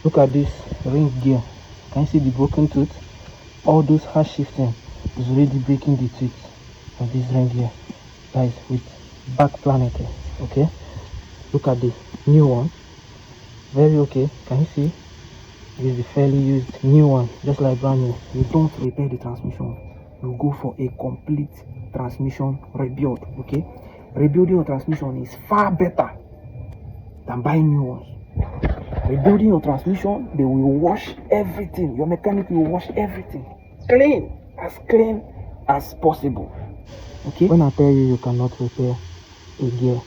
Look at this ring gear. Can you see the broken tooth? All those hard shifting is already breaking the tooth of this ring gear, guys, with back planet. Okay, look at the new one. Very okay. Can you see? It is the fairly used new one, just like brand new. You don't repair the transmission, you go for a complete transmission rebuild. Okay, rebuilding your transmission is far better than buying new ones. Rebuilding your transmission, they will wash everything. Your mechanic will wash everything clean as possible. Okay, when I tell you you cannot repair a gear,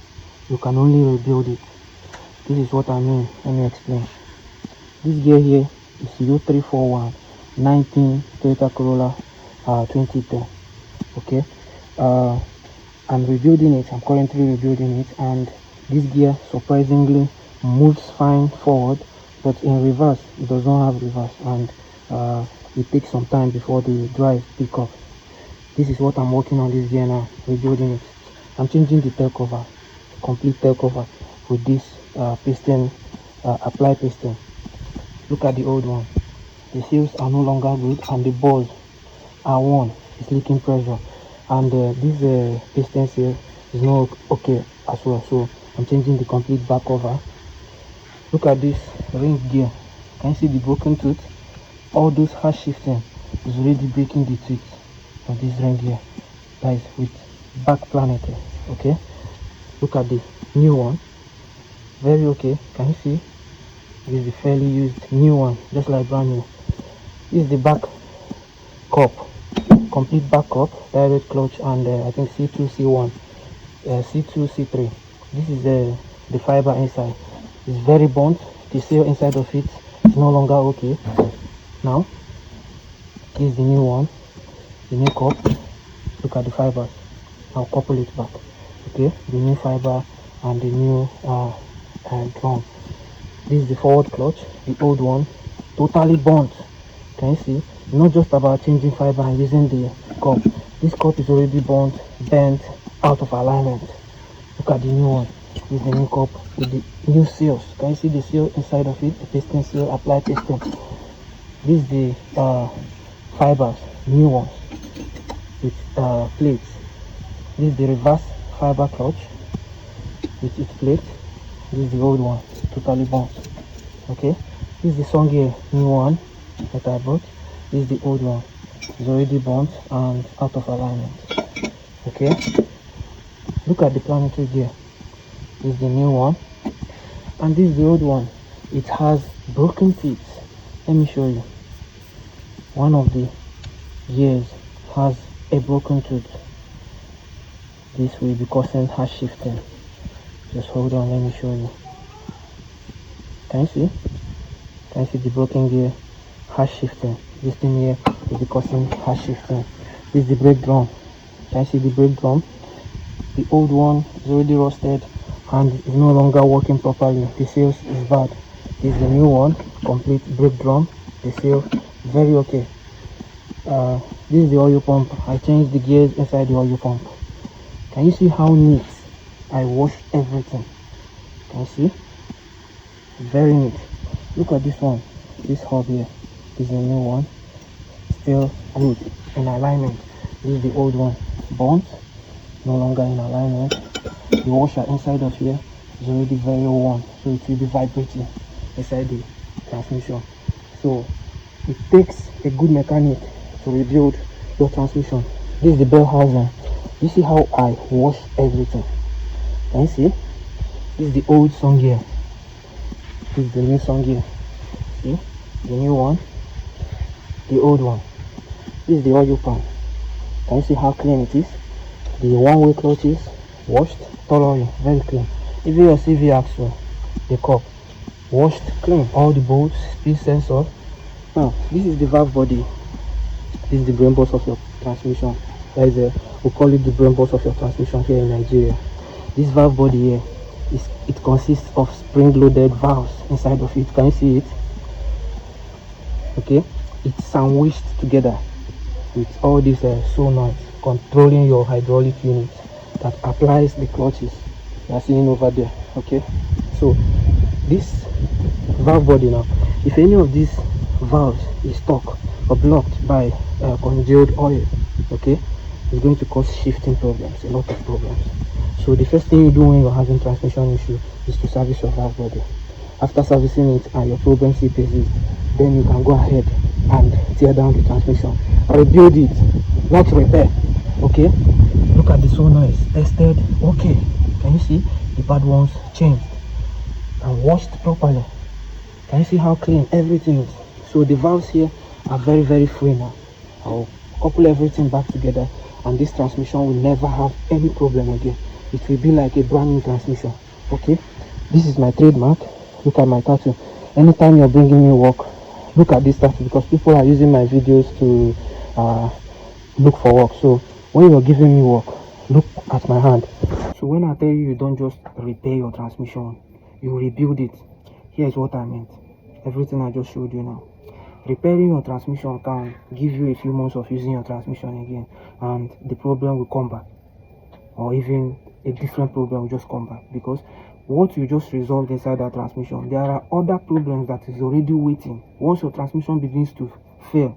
you can only rebuild it. This is what I mean. Let me explain. This gear here is U341 19 Toyota Corolla 2010. Okay, I'm rebuilding it. I'm currently rebuilding it, and this gear surprisingly moves fine forward, but in reverse it does not have reverse, and it takes some time before the drive pick up. This is what I'm working on this gear now, rebuilding it. I'm changing the tail cover, complete tail cover, with this piston, apply piston. Look at the old one. The seals are no longer good, and the balls are worn. It's leaking pressure, and this piston seal is not okay as well. So I'm changing the complete back cover. Look at this ring gear. Can you see the broken tooth? All those hard shifting is already breaking the tooth of this ring gear, guys, with back planet. Okay, look at the new one. Very okay. Can you see? It is the fairly used new one, just like brand new. This is the back cup, complete back cup, direct clutch, and I think C2, C1, C2, C3. This is the fiber inside. It's very burnt. The seal inside of it is no longer okay. Now, this is the new one, the new cup. Look at the fibers. I'll couple it back. Okay, the new fiber and the new drum. This is the forward clutch, the old one, totally burnt. Can you see? It's not just about changing fiber and using the cup. This cup is already burnt, bent, out of alignment. Look at the new one. This is the new cup with the new seals. Can you see the seal inside of it? The piston seal, apply piston. This is the fibers, new ones with plates. This is the reverse fiber clutch with its plate. This is the old one, totally burnt. Okay, this is the Songear new one that I bought. This is the old one. It's already burnt and out of alignment. Okay, look at the planetary gear. This is the new one, and this is the old one. It has broken teeth. Let me show you. One of the gears has a broken tooth. This will be causing hard shifting. Just hold on, let me show you. Can you see? Can you see the broken gear? Hard shifting. This thing here will be causing hard shifting. This is the brake drum. Can you see the brake drum? The old one is already rusted and is no longer working properly. The seals is bad. This is the new one, complete brake drum. The seal very okay. This is the oil pump. I changed the gears inside the oil pump. Can you see how neat I washed everything? Can you see? Very neat. Look at this one. This hub here. This is the new one. Still good in alignment. This is the old one. Burnt. No longer in alignment. The washer inside of here is already very worn, so it will be vibrating inside the transmission. So it takes a good mechanic to rebuild your transmission. This is the bell housing. You see how I wash everything? Can you see? This is the old Songear. This is the new Songear. See? The new one, the old one. This is the oil pan. Can you see how clean it is? The one-way clutches washed thoroughly, very clean. Even your CV axle, the cup, washed clean. All the bolts, speed sensor. Now, this is the valve body. This is the brain box of your transmission. That is we call it the brain box of your transmission here in Nigeria. This valve body here it consists of spring-loaded valves inside of it. Can you see it? Okay, it's sandwiched together with all these solenoids controlling your hydraulic unit that applies the clutches you are seeing over there. Okay, so this valve body now if any of these valves is stuck or blocked by congealed oil, okay, it's going to cause shifting problems, a lot of problems. So the first thing you do when you're having transmission issue is to service your valve body. After servicing it and your problem still persists, then you can go ahead and tear down the transmission, rebuild it, not repair. Okay, look at the solenoids, tested, okay. Can you see the bad ones changed and washed properly? Can you see how clean everything is? So the valves here are very, very free now. I'll couple everything back together and this transmission will never have any problem again. It will be like a brand new transmission. Okay, this is my trademark. Look at my tattoo. Anytime you're bringing me work, look at this tattoo, because people are using my videos to look for work. So when you're giving me work, look at my hand. So when I tell you, you don't just repair your transmission, you rebuild it. Here's what I meant. Everything I just showed you now. Repairing your transmission can give you a few months of using your transmission again, and the problem will come back, or even a different problem will just come back, because what you just resolved inside that transmission, there are other problems that is already waiting once your transmission begins to fail.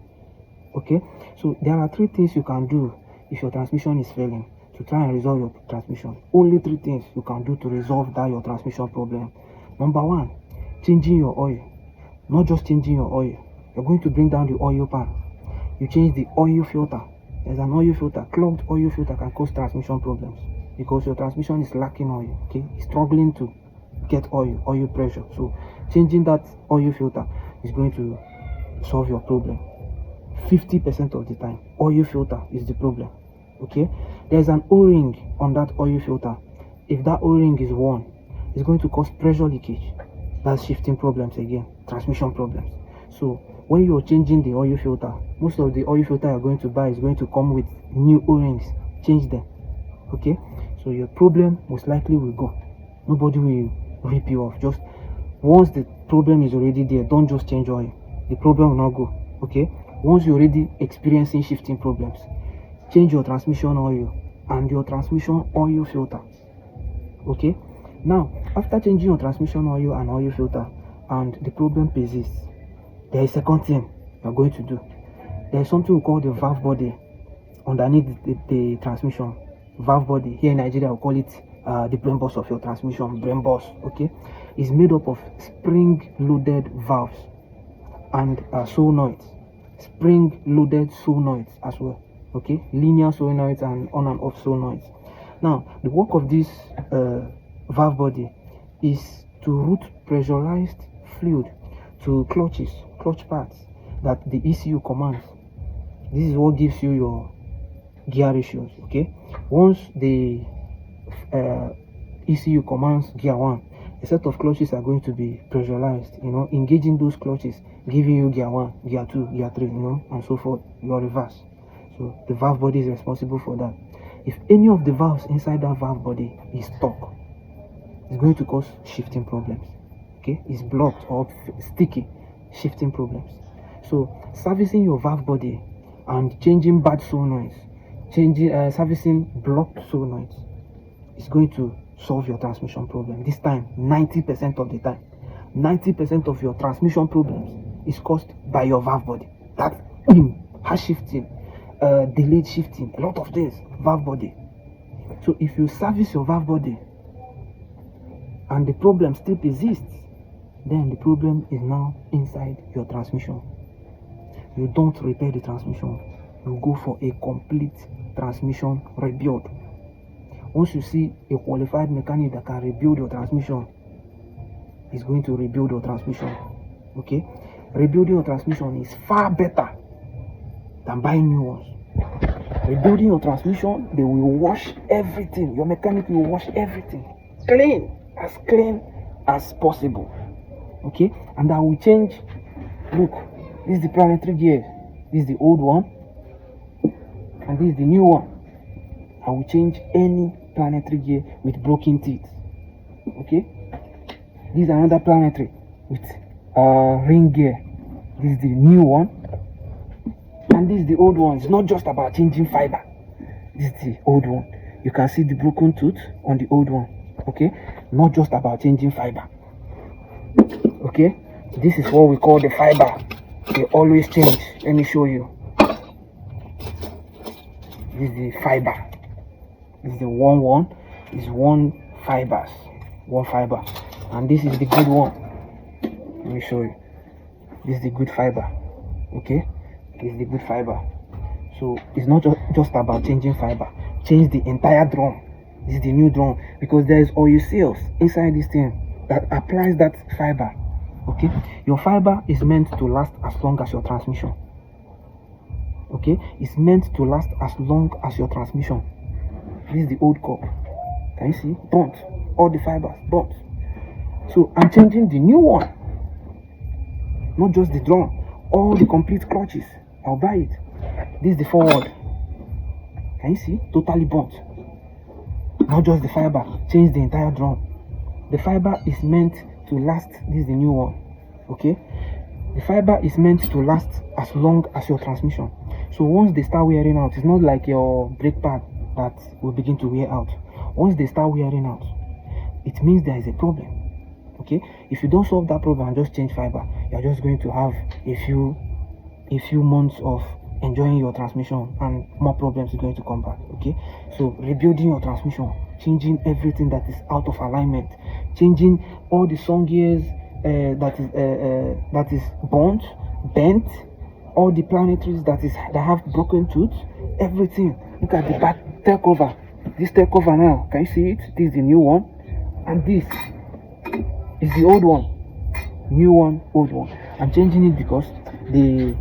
Okay, so there are 3 things you can do if your transmission is failing to try and resolve your transmission. Only 3 things you can do to resolve that your transmission problem. Number 1, changing your oil. Not just changing your oil, you're going to bring down the oil pan. You change the oil filter. There's an oil filter. Clogged oil filter can cause transmission problems because your transmission is lacking oil. Okay, it's struggling to get oil pressure. So changing that oil filter is going to solve your problem. 50% of the time, oil filter is the problem. Okay, there's an O-ring on that oil filter. If that O-ring is worn, it's going to cause pressure leakage. That's shifting problems again, transmission problems. So when you're changing the oil filter, most of the oil filter you're going to buy is going to come with new O-rings. Change them. Okay, so your problem most likely will go. Nobody will rip you off. Just once the problem is already there, don't just change oil. The problem will not go. Okay, once you're already experiencing shifting problems, change your transmission oil and your transmission oil filter. Okay, now after changing your transmission oil and oil filter and the problem persists, there is a second thing you're going to do. There is something we call the valve body underneath the transmission. Valve body here in Nigeria, we call it the brain box of your transmission. Brain box, okay, is made up of spring loaded valves and solenoids, spring loaded solenoids as well. Okay, linear solenoids and on and off solenoids. Now the work of this valve body is to route pressurized fluid to clutch pads that the ECU commands. This is what gives you your gear ratios. Okay, once the ECU commands gear 1, a set of clutches are going to be pressurized, engaging those clutches, giving you gear 1, gear 2, gear 3, and so forth, your reverse. So the valve body is responsible for that. If any of the valves inside that valve body is stuck, it's going to cause shifting problems. Okay, it's blocked or sticky, shifting problems. So servicing your valve body and changing bad solenoids, servicing blocked solenoids is going to solve your transmission problem. This time, 90% of the time, 90% of your transmission problems is caused by your valve body. That's harsh shifting, delayed shifting, a lot of things, valve body. So if you service your valve body and the problem still persists, then the problem is now inside your transmission. You don't repair the transmission, you go for a complete transmission rebuild. Once you see a qualified mechanic that can rebuild your transmission, he's going to rebuild your transmission. Okay, rebuilding your transmission is far better than buying new ones. Rebuilding your transmission, they will wash everything. Your mechanic will wash everything clean as possible. Okay, and I will change. Look, this is the planetary gear, this is the old one, and this is the new one. I will change any planetary gear with broken teeth. Okay, this is another planetary with ring gear. This is the new one, and this is the old one. It's not just about changing fiber. This is the old one. You can see the broken tooth on the old one. Okay, not just about changing fiber. Okay, This is what we call the fiber. They always change. Let me show you. This is the fiber. This is the one. Is one fiber, and this is the good one. Let me show you. This is the good fiber. Okay, this is the good fiber. So it's not just about changing fiber. Change the entire drum. This is the new drum, because there is oil seals inside this thing that applies that fiber. Okay, your fiber is meant to last as long as your transmission. Okay, it's meant to last as long as your transmission. This is the old cup. Can you see? Burnt. All the fibers burnt. So I'm changing the new one. Not just the drum. All the complete clutches. I'll buy it. This is the forward. Can you see? Totally burnt. Not just the fiber. Change the entire drum. The fiber is meant to last. This is the new one. Okay? The fiber is meant to last as long as your transmission. So once they start wearing out, it's not like your brake pad that will begin to wear out. Once they start wearing out, it means there is a problem. Okay, if you don't solve that problem and just change fiber, you're just going to have a few months of enjoying your transmission, and more problems are going to come back. Okay, so rebuilding your transmission, changing everything that is out of alignment, changing all the sun gears that is bent, all the planetaries that have broken tooth, everything. Look at the back tail cover. This tail cover now, can you see it? This is the new one, and this is the old one. New one, old one. I'm changing it because the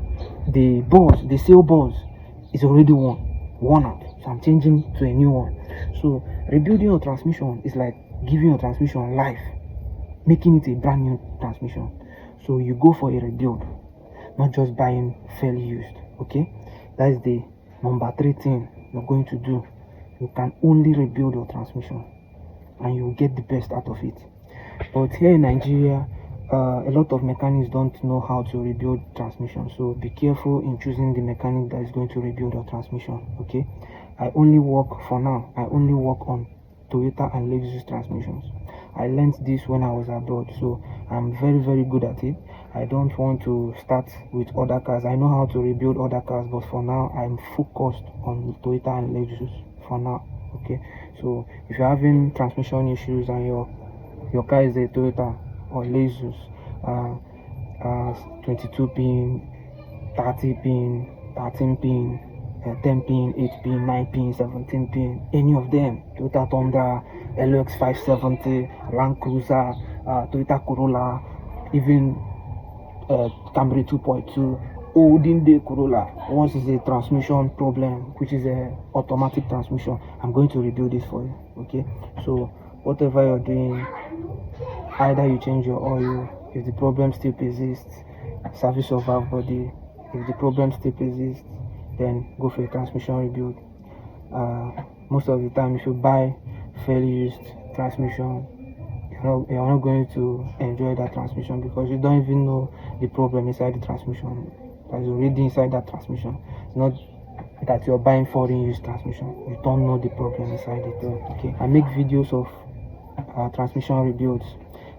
balls, the sail balls, is already worn out. So I'm changing to a new one. So rebuilding your transmission is like giving your transmission life, making it a brand new transmission. So you go for a rebuild, not just buying fairly used. Okay, that is the number 3 thing you're going to do. You can only rebuild your transmission, and you'll get the best out of it. But here in Nigeria, a lot of mechanics don't know how to rebuild transmission. So be careful in choosing the mechanic that is going to rebuild your transmission. Okay, I only work on Toyota and Lexus transmissions. I learned this when I was abroad, so I'm very, very good at it. I don't want to start with other cars. I know how to rebuild other cars, but for now I'm focused on Toyota and Lexus for now. Okay, so if you're having transmission issues and your car is a Toyota or Lexus, 22 pin, 30 pin, 13 pin, 10 pin, 8 pin, 9 pin, 17 pin, any of them, Toyota Tundra, LX 570, Land Cruiser, Toyota Corolla, even Camry 2.2, olden day Corolla. Once it's a transmission problem, which is a automatic transmission, I'm going to rebuild this for you. Okay, so whatever you're doing, either you change your oil, if the problem still persists, service your valve body. If the problem still persists, then go for a transmission rebuild. Most of the time, if you buy fairly used transmission, you're not going to enjoy that transmission, because you don't even know the problem inside the transmission that is already inside that transmission. It's not that you're buying foreign used transmission, you don't know the problem inside it. Okay, I make videos of transmission rebuilds.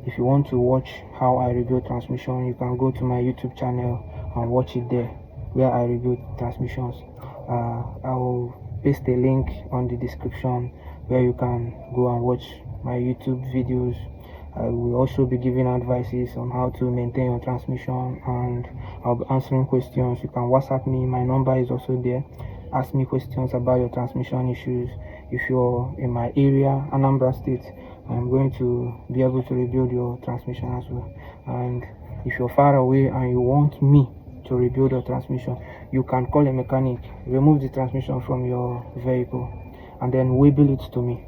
If you want to watch how I rebuild transmission, you can go to my YouTube channel and watch it there, where I rebuild transmissions. I will paste a link on the description where you can go and watch my YouTube videos. I will also be giving advices on how to maintain your transmission, and I'll be answering questions. You can WhatsApp me, my number is also there. Ask me questions about your transmission issues. If you're in my area, Anambra State, I'm going to be able to rebuild your transmission as well. And if you're far away and you want me to rebuild your transmission, you can call a mechanic, remove the transmission from your vehicle, and then wheel it to me.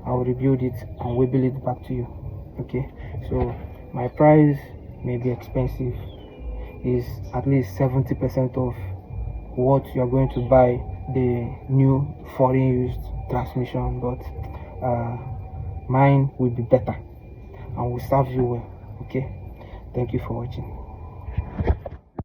I'll rebuild it and wheel it back to you. Okay, so my price may be expensive, is at least 70% of what you're going to buy the new foreign used transmission, but mine will be better and will serve you well. Okay, thank you for watching.